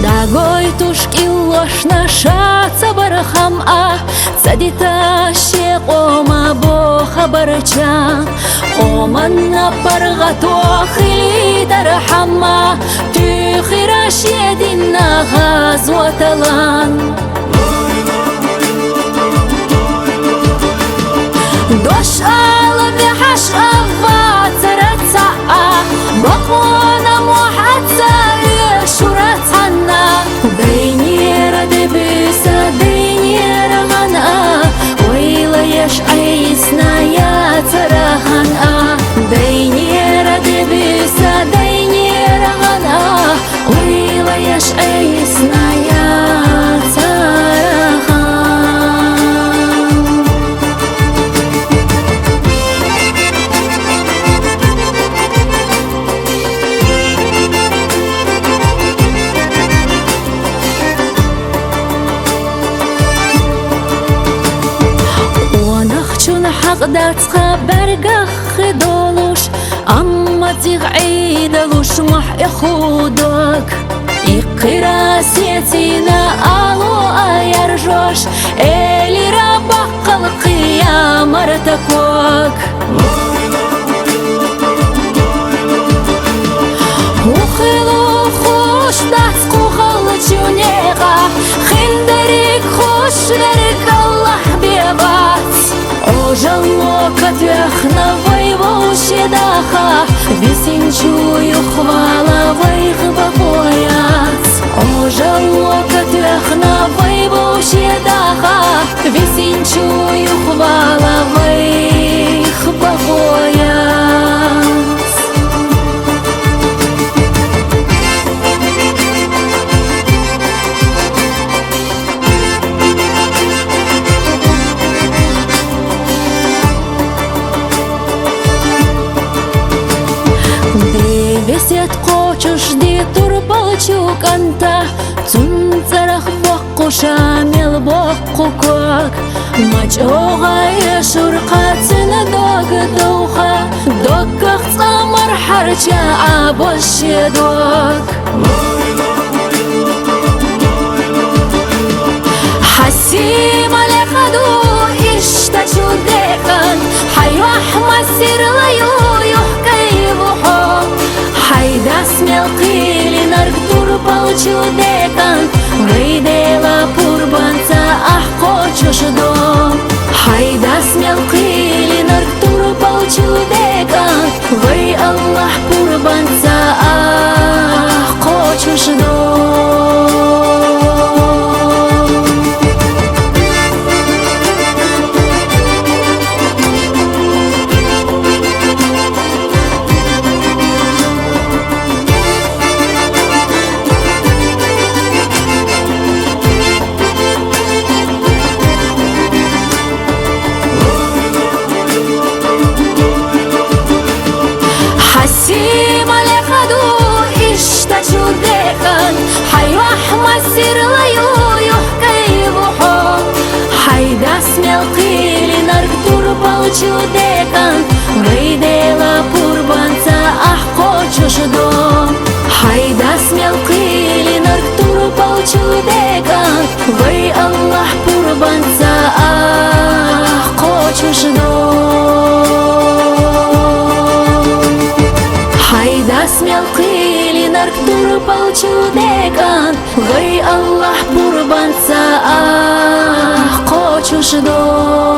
Дагой тушки ложь наша цабарахам цадита ще кома бо хабарча оманна паргато хили тархама тюхира шединна газваталан дош ала бихаш ава цараца бакона мухатса شرطنا دينير دبسة دينير غنى ويلا يش عيسنا يا ترهنا دينير دبسة دينير غنى ويلا يش عيسنا يا ترهنا حقداتها برقخ دولوش أما تغعيدلوش مح يخودك إقراسيتنا ألو أيرجوش إلي ربق القيام ارتكوك وخلو خوش داتكو خلتونيغا خندريك خوش لرك الله بيبات Ожало катвяхна воевоще даха Весень чую хвала вайх бахояц Ожало катвяхна воевоще даха Весень чую хвала вайх бахояц Весет хочешь ди турбалчук анта Цун царах баққу шамил баққу кок Мачоға ешурқа цина дог доуха Доггах цамар харча абоще дог Хасим алехаду иштачу декан Хайвах масир лаю юхкай вухо Хайда смел қили нарк турбалчу декан Вейдела пурбанца ах хочешь дом Хайда смел қили нарк турбалчу декан Вей Аллах пурбанца ах хочешь дом حسيم لخدو اشتشو دكان حيوح مسير ليو يحكي بحو حيدا اسمي القيلي نارك تربالچو دكان ويديلا пурбанца احقو чушдом حيدا اسمي القيلي نارك تربالچو دكان وي الله пурбанца احقو чушдом Хайда смел қили нарк турбалчу декан Вей Аллах пурбанца ах хочешь дом